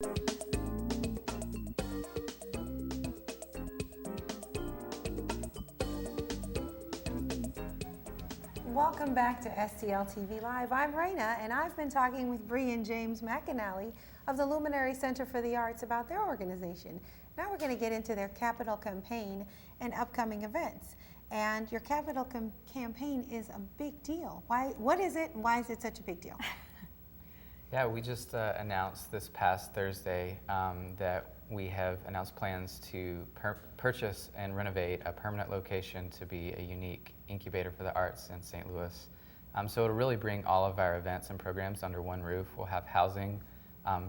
Welcome back to STL TV Live. I'm Raynah, and I've been talking with Brea and James McAnally of the Luminary Center for the Arts about their organization. Now we're going to get into their capital campaign and upcoming events. And your capital campaign is a big deal. What is it, and why is it such a big deal? Yeah, we just announced this past Thursday that we have announced plans to purchase and renovate a permanent location to be a unique incubator for the arts in St. Louis. So it'll really bring all of our events and programs under one roof. We'll have housing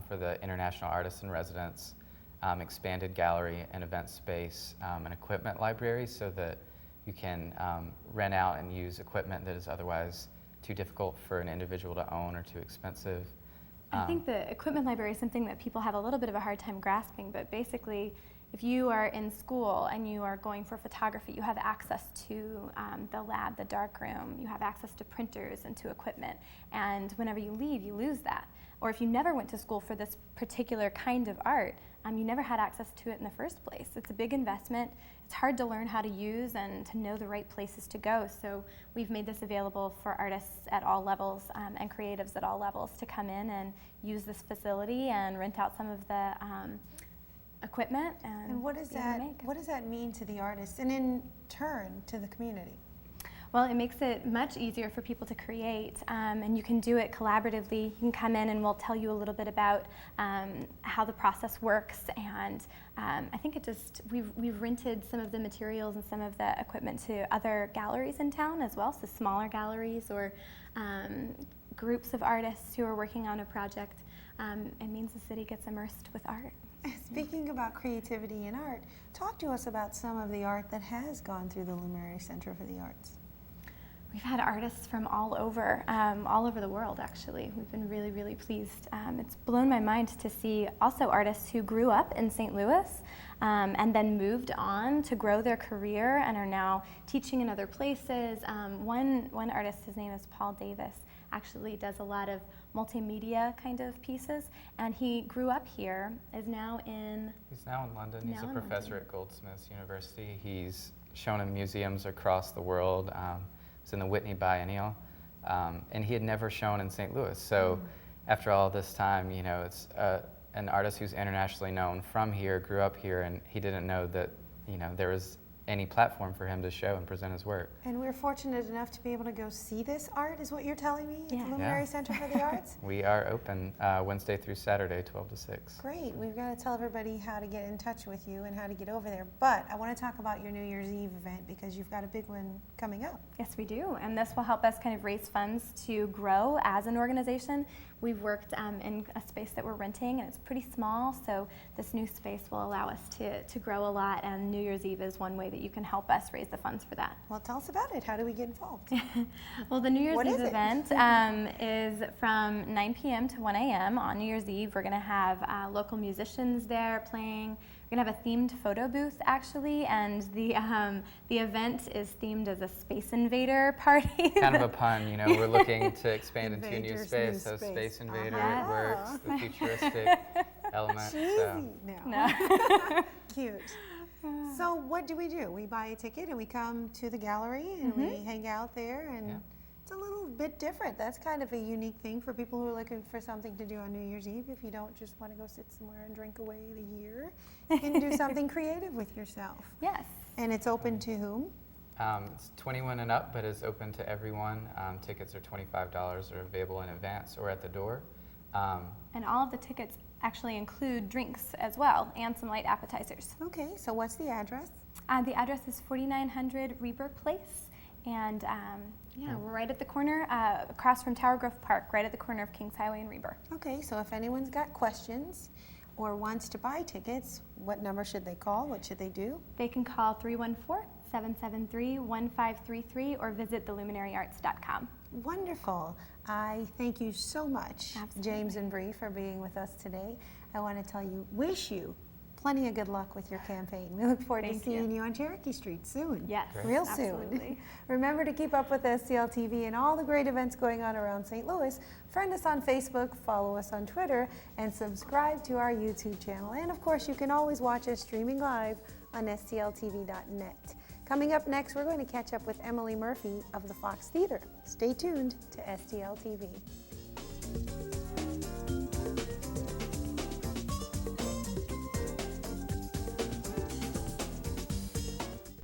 for the international artists and residents, expanded gallery and event space, an equipment library so that you can rent out and use equipment that is otherwise too difficult for an individual to own or too expensive. I think the equipment library is something that people have a little bit of a hard time grasping, but basically if you are in school and you are going for photography, you have access to the lab, the dark room, you have access to printers and to equipment, and whenever you leave, you lose that. Or if you never went to school for this particular kind of art, you never had access to it in the first place. It's a big investment. It's hard to learn how to use and to know the right places to go. So we've made this available for artists at all levels and creatives at all levels to come in and use this facility and rent out some of the equipment. And what does that mean to the artists and in turn to the community? Well, it makes it much easier for people to create, and you can do it collaboratively. You can come in and we'll tell you a little bit about how the process works, and I think we've rented some of the materials and some of the equipment to other galleries in town as well, so smaller galleries or groups of artists who are working on a project. It means the city gets immersed with art. Speaking about creativity and art, talk to us about some of the art that has gone through the Luminary Center for the Arts. We've had artists from all over the world, actually. We've been really, really pleased. It's blown my mind to see also artists who grew up in St. Louis and then moved on to grow their career and are now teaching in other places. One artist, his name is Paul Davis, actually does a lot of multimedia kind of pieces, and he grew up here, is now in... He's now in London. He's a professor at Goldsmiths University. He's shown in museums across the world. In the Whitney Biennial, and he had never shown in St. Louis. So after all this time, you know, it's an artist who's internationally known from here, grew up here, and he didn't know that, you know, there was any platform for him to show and present his work. And we're fortunate enough to be able to go see this art, is what you're telling me, at the Luminary Center for the Arts? We are open Wednesday through Saturday, 12 to 6. Great. We've got to tell everybody how to get in touch with you and how to get over there. But I want to talk about your New Year's Eve event because you've got a big one coming up. Yes, we do. And this will help us kind of raise funds to grow as an organization. We've worked in a space that we're renting, and it's pretty small, so this new space will allow us to grow a lot, and New Year's Eve is one way that you can help us raise the funds for that. Well, tell us about it. How do we get involved? Well, the New Year's Eve event is from 9 p.m. to 1 a.m. on New Year's Eve. We're going to have local musicians there playing. We're going to have a themed photo booth, actually, and the event is themed as a Space Invader party. Kind of a pun, you know, we're looking to expand into a new space, so Space Invader, it works, the futuristic element. Cheesy. So. No. Cute. So what do? We buy a ticket and we come to the gallery and we hang out there, and it's a little bit different. That's kind of a unique thing for people who are looking for something to do on New Year's Eve. If you don't just want to go sit somewhere and drink away the year, you can do something creative with yourself. Yes. And it's open to whom? It's 21 and up, but it's open to everyone. Tickets are $25, are available in advance or at the door. And all of the tickets actually include drinks as well, and some light appetizers. Okay, so what's the address? The address is 4900 Reeber Place, and we're right at the corner, across from Tower Grove Park, right at the corner of Kings Highway and Reeber. Okay, so if anyone's got questions or wants to buy tickets, what number should they call? What should they do? They can call 314-773-1533 or visit theluminaryarts.com. Wonderful. I thank you so much, Absolutely. James and Brea, for being with us today. I want to wish you plenty of good luck with your campaign. We look forward to Thank seeing you on Cherokee Street soon. Yes, Real absolutely. soon. Remember to keep up with STL TV and all the great events going on around St. Louis. Friend us on Facebook, follow us on Twitter, and subscribe to our YouTube channel. And of course, you can always watch us streaming live on stltv.net. Coming up next, we're going to catch up with Emily Murphy of the Fox Theater. Stay tuned to STL TV.